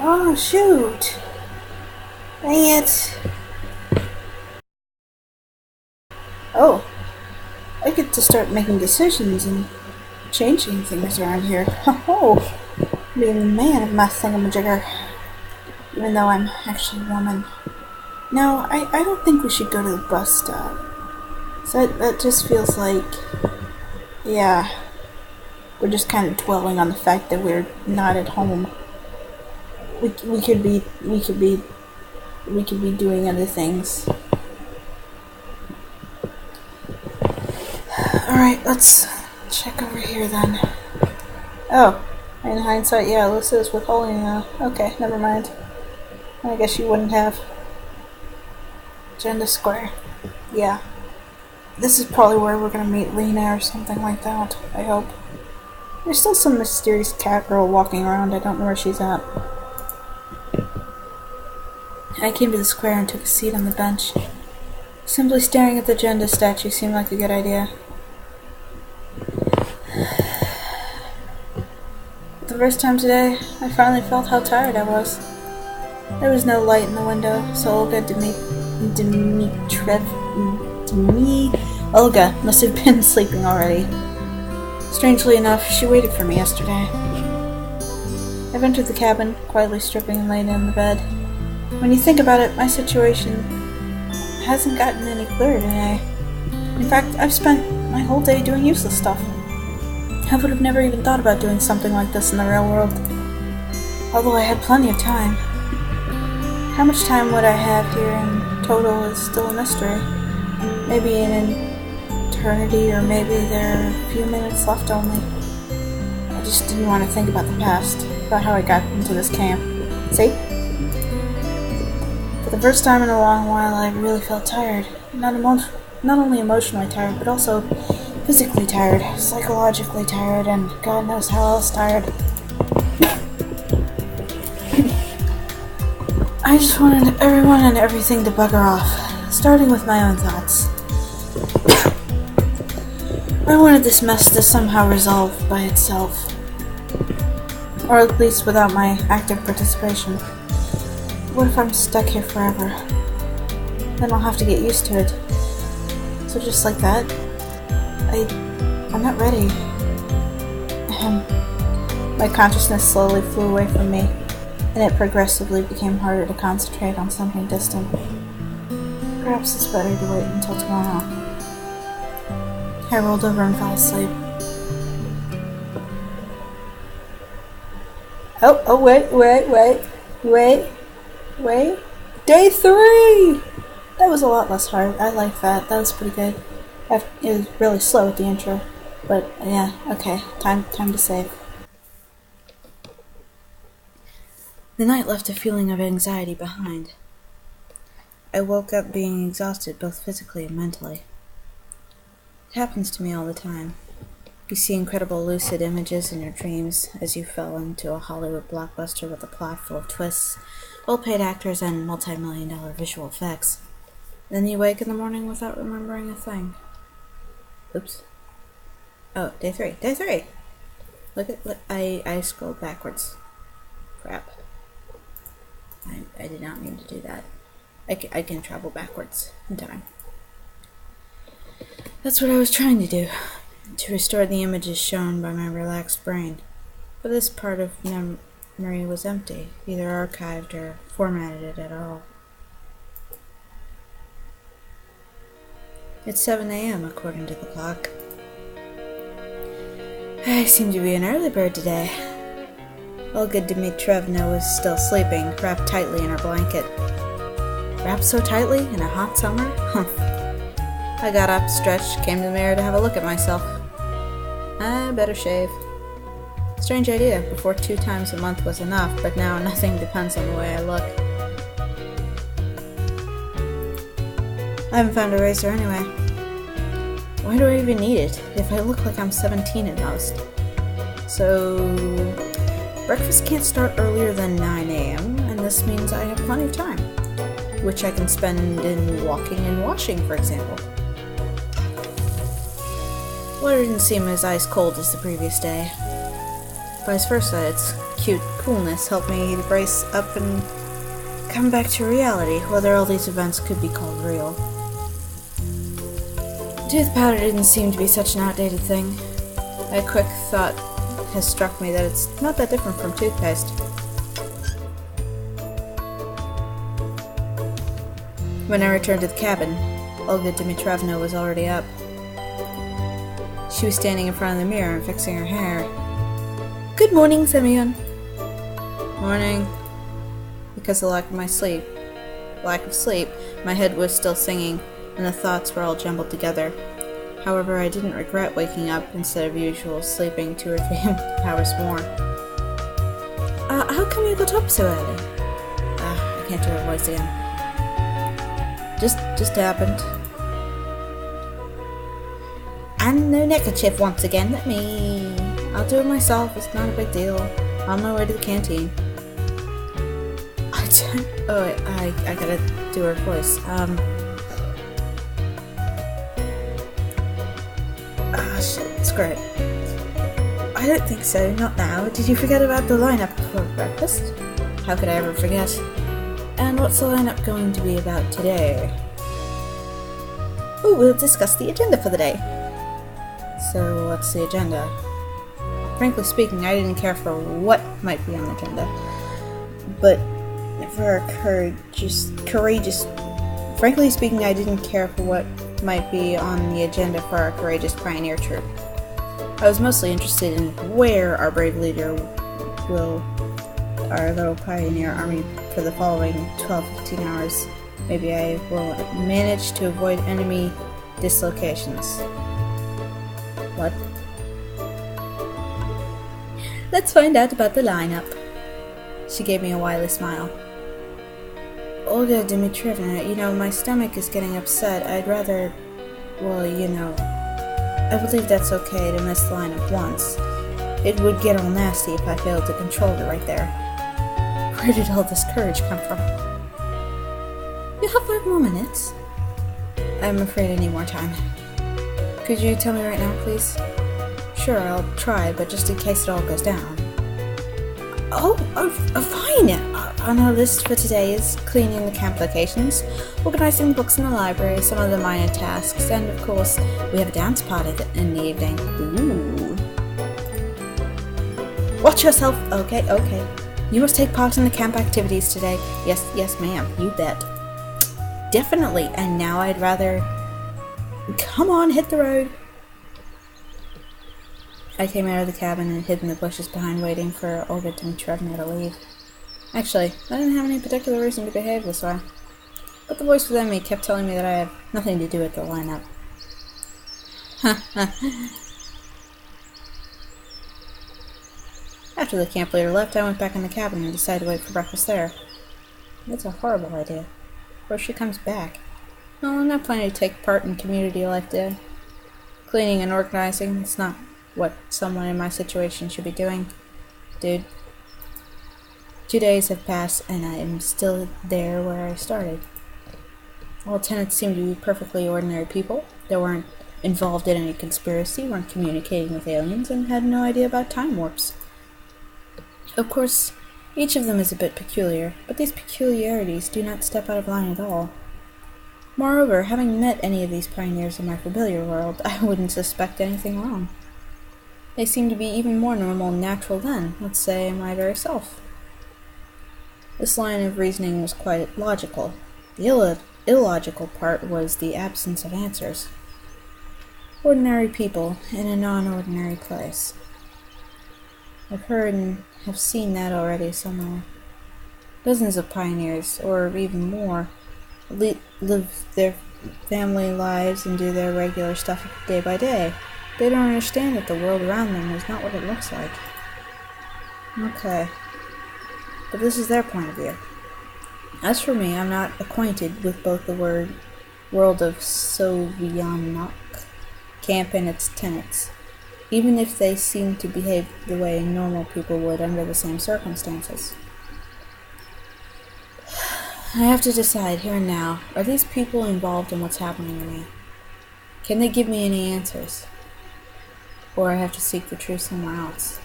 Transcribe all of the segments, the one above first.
Oh, shoot! Dang it! Oh, I get to start making decisions and changing things around here. Oh, being the man of my thingamajigger. Even though I'm actually a woman. No, I don't think we should go to the bus stop. So that just feels like, yeah, we're just kind of dwelling on the fact that we're not at home. We could be doing other things. Alright, let's check over here then. Oh, in hindsight, yeah, Alyssa is withholding now. Okay, never mind. I guess you wouldn't have. Agenda Square. Yeah. This is probably where we're gonna meet Lena or something like that, I hope. There's still some mysterious cat girl walking around. I don't know where she's at. I came to the square and took a seat on the bench. Simply staring at the Agenda statue seemed like a good idea. For the first time today, I finally felt how tired I was. There was no light in the window, so Olga Olga must have been sleeping already. Strangely enough, she waited for me yesterday. I've entered the cabin, quietly stripping and laying in the bed. When you think about it, my situation hasn't gotten any clearer today. In fact, I've spent my whole day doing useless stuff. I would have never even thought about doing something like this in the real world. Although I had plenty of time. How much time would I have here in total is still a mystery. Maybe an eternity, or maybe there are a few minutes left only. I just didn't want to think about the past, about how I got into this camp. See? For the first time in a long while, I really felt tired. Not only emotionally tired, but also physically tired, psychologically tired, and God knows how else tired. I just wanted everyone and everything to bugger off, starting with my own thoughts. I wanted this mess to somehow resolve by itself, or at least without my active participation. What if I'm stuck here forever? Then I'll have to get used to it. So just like that, I'm not ready. My consciousness slowly flew away from me, and it progressively became harder to concentrate on something distant. Perhaps it's better to wait until tomorrow. I rolled over and fell asleep. Wait. Day 3! That was a lot less hard. I like that. That was pretty good. It was really slow at the intro. But yeah, okay. Time to save. The night left a feeling of anxiety behind. I woke up being exhausted both physically and mentally. It happens to me all the time. You see incredible lucid images in your dreams as you fell into a Hollywood blockbuster with a plot full of twists, well-paid actors, and multi-million-dollar visual effects. Then you wake in the morning without remembering a thing. Oops. Oh, day 3. Day 3! Look, I scrolled backwards. Crap. I did not mean to do that. I can travel backwards in time. That's what I was trying to do. To restore the images shown by my relaxed brain. But this part of memory was empty, either archived or formatted at all. It's 7 a.m. according to the clock. I seem to be an early bird today. Olga Dmitrievna was still sleeping, wrapped tightly in her blanket. Wrapped so tightly in a hot summer? Humph. I got up, stretched, came to the mirror to have a look at myself. I better shave. Strange idea, before 2 times a month was enough, but now nothing depends on the way I look. I haven't found a razor anyway. Why do I even need it, if I look like I'm 17 at most? So, breakfast can't start earlier than 9 a.m., and this means I have plenty of time, which I can spend in walking and washing, for example. Water didn't seem as ice cold as the previous day. Vice versa, its cute coolness helped me brace up and come back to reality, whether all these events could be called real. Tooth powder didn't seem to be such an outdated thing. A quick thought has struck me that it's not that different from toothpaste. When I returned to the cabin, Olga Dimitrievna was already up. She was standing in front of the mirror and fixing her hair. "Good morning, Semyon." "Morning." Because of lack of sleep, my head was still singing, and the thoughts were all jumbled together. However, I didn't regret waking up instead of usual sleeping 2 or 3 hours more. How come you got up so early?" I can't do her voice again. Just happened. "And no neckerchief once again, let me... I'll do it myself, it's not a big deal. On my way to the canteen." I gotta do her voice. Shit, screw it. "I don't think so, not now. Did you forget about the lineup before breakfast?" "How could I ever forget?" "And what's the lineup going to be about today?" "Oh, we'll discuss the agenda for the day." "So, what's the agenda?" Frankly speaking, I didn't care for what might be on the agenda. But for a courageous... Frankly speaking, I didn't care for what might be on the agenda for our courageous pioneer troop. I was mostly interested in where our brave leader will... our little pioneer army for the following 12-15 hours. Maybe I will manage to avoid enemy dislocations. What? "Let's find out about the lineup." She gave me a wily smile. "Olga Dimitrievna, my stomach is getting upset. I'd rather... well, I believe that's okay to miss the lineup once. It would get all nasty if I failed to control it right there." Where did all this courage come from? "You have 5 more minutes." "I'm afraid I need more time." "Could you tell me right now, please?" "Sure, I'll try, but just in case it all goes down." Fine! On our list for today is cleaning the camp locations, organizing the books in the library, some of the minor tasks, and of course, we have a dance party in the evening. Ooh. "Watch yourself!" Okay. "You must take part in the camp activities today." Yes, ma'am, you bet." "Definitely, and now I'd rather... Come on, hit the road." I came out of the cabin and hid in the bushes behind, waiting for Olga Dimitrievna to leave. Actually, I didn't have any particular reason to behave this way, but the voice within me kept telling me that I have nothing to do with the lineup. After the camp leader left, I went back in the cabin and decided to wait for breakfast there. That's a horrible idea. What if she comes back? No, I'm not planning to take part in community life today. Cleaning and organizing, it's not what someone in my situation should be doing. Dude. 2 days have passed and I am still there where I started. All tenants seemed to be perfectly ordinary people. They weren't involved in any conspiracy, weren't communicating with aliens, and had no idea about time warps. Of course, each of them is a bit peculiar, but these peculiarities do not step out of line at all. Moreover, having met any of these pioneers in my familiar world, I wouldn't suspect anything wrong. They seem to be even more normal and natural than, let's say, my very self. This line of reasoning was quite logical. The illogical part was the absence of answers. Ordinary people in a non-ordinary place. I've heard and have seen that already somewhere. Dozens of pioneers, or even more, live their family lives and do their regular stuff day by day. They don't understand that the world around them is not what it looks like. Okay. But this is their point of view. As for me, I'm not acquainted with both the world of Sovianok camp and its tenants, even if they seem to behave the way normal people would under the same circumstances. I have to decide here and now, are these people involved in what's happening to me? Can they give me any answers? Or I have to seek the truth somewhere else?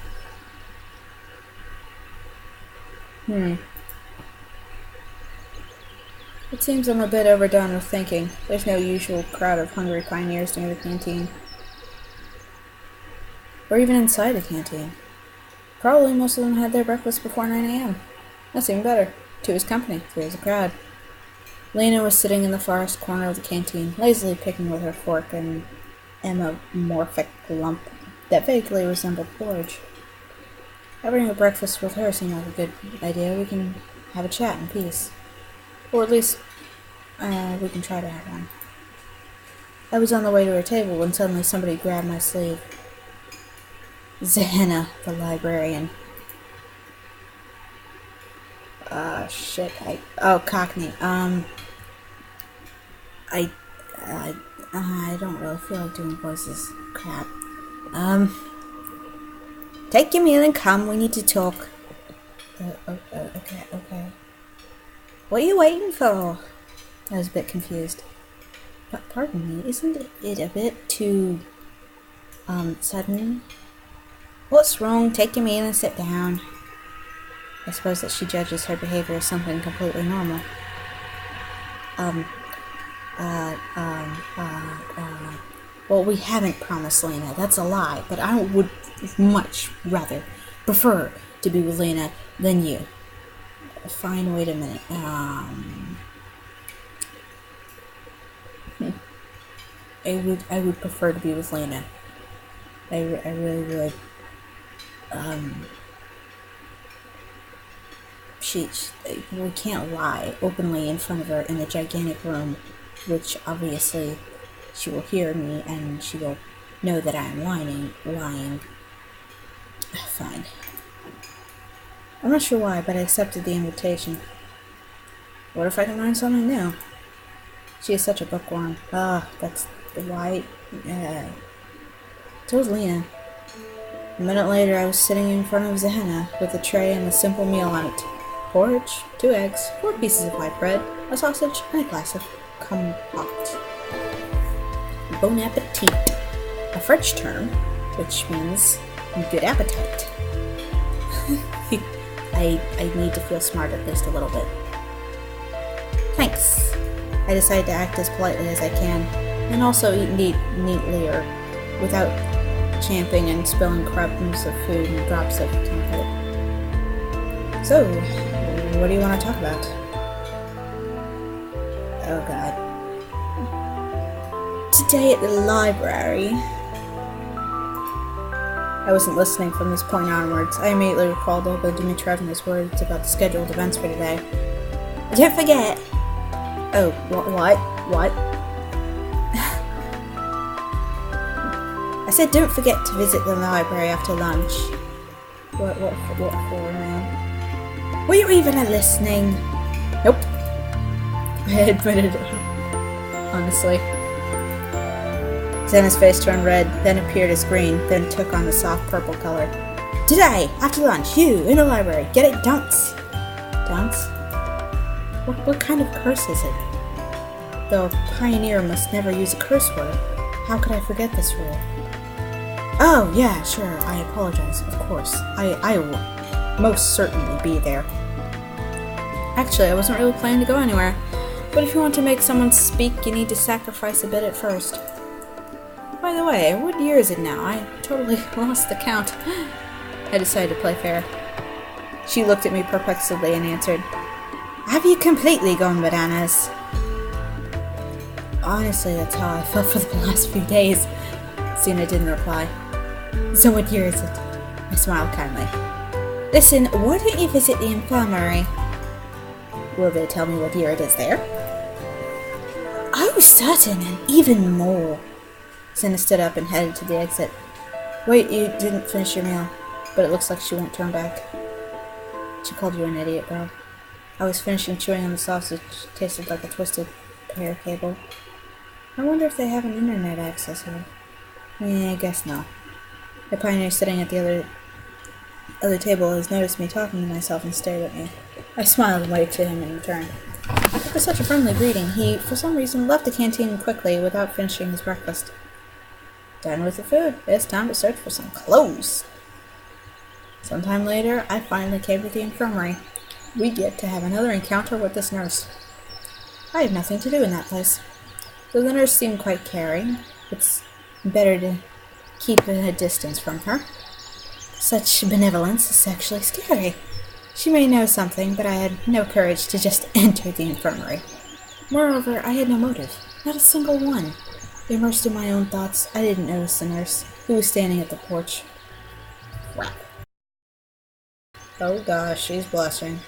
It seems I'm a bit overdone with thinking. There's no usual crowd of hungry pioneers near the canteen. Or even inside the canteen. Probably most of them had their breakfast before 9 a.m. That's even better. 2 is company, 3 is a crowd. Lena was sitting in the farthest corner of the canteen, lazily picking with her fork an amorphic lump that vaguely resembled porridge. Having a breakfast with her seemed like a good idea. We can have a chat in peace. Or at least, we can try to have one. I was on the way to her table when suddenly somebody grabbed my sleeve. Zahanna, the librarian. Shit, Cockney. I don't really feel like doing voices. Crap. Take your meal and come, we need to talk. Okay. What are you waiting for? I was a bit confused. But pardon me, isn't it a bit too, sudden? What's wrong? Take your meal and sit down. I suppose that she judges her behavior as something completely normal. Well, we haven't promised Lena. That's a lie, but I would much rather prefer to be with Lena than you. Fine, wait a minute. I would prefer to be with Lena. I really would. We can't lie openly in front of her in a gigantic room, which obviously she will hear me and she will know that I am lying. Fine. I'm not sure why, but I accepted the invitation. What if I can learn something new? She is such a bookworm. That's why. So was Lena. A minute later, I was sitting in front of Zahanna with a tray and a simple meal on it. Porridge, 2 eggs, 4 pieces of white bread, a sausage, and a glass of compote. Bon appetit, a French term, which means good appetite. I need to feel smart at least a little bit. Thanks. I decide to act as politely as I can, and also eat neatly or without champing and spilling crumbs of food and drops of compote. So, what do you want to talk about? Oh god. Today at the library. I wasn't listening from this point onwards. I immediately recalled Olga Dimitrievna's words about the scheduled events for today. Don't forget! Oh, what? I said don't forget to visit the library after lunch. What for now? Were you even listening? Nope. I admitted it. Honestly. Zahanna's face turned red, then appeared as green, then took on the soft purple color. Today, after lunch, you, in the library, get it, dunce! Dunce? What kind of curse is it? Though a pioneer must never use a curse word, how could I forget this rule? Oh, yeah, sure, I apologize, of course. I will most certainly be there. Actually, I wasn't really planning to go anywhere, but if you want to make someone speak, you need to sacrifice a bit at first. By the way, what year is it now? I totally lost the count. I decided to play fair. She looked at me perplexedly and answered, Have you completely gone bananas? Honestly, that's how I felt for the last few days. Zena didn't reply. So what year is it? I smiled kindly. Listen, why don't you visit the infirmary? Will they tell me what year it is there? Oh, certain, and even more. Zena stood up and headed to the exit. Wait, you didn't finish your meal, but it looks like she won't turn back. She called you an idiot, girl. I was finishing chewing on the sausage. It tasted like a twisted hair cable. I wonder if they have an internet access here. I guess no. The pioneer sitting at the other table has noticed me talking to myself and stared at me. I smiled and waved to him in return. After such a friendly greeting, he, for some reason, left the canteen quickly without finishing his breakfast. Done with the food. It's time to search for some clothes. Sometime later, I finally came to the infirmary. we get to have another encounter with this nurse. I have nothing to do in that place. Though the nurse seemed quite caring, it's better to keep a distance from her. Such benevolence is actually scary. She may know something, but I had no courage to just enter the infirmary. Moreover, I had no motive. Not a single one. Immersed in my own thoughts, I didn't notice the nurse, who was standing at the porch. Crap. Oh gosh, she's blushing.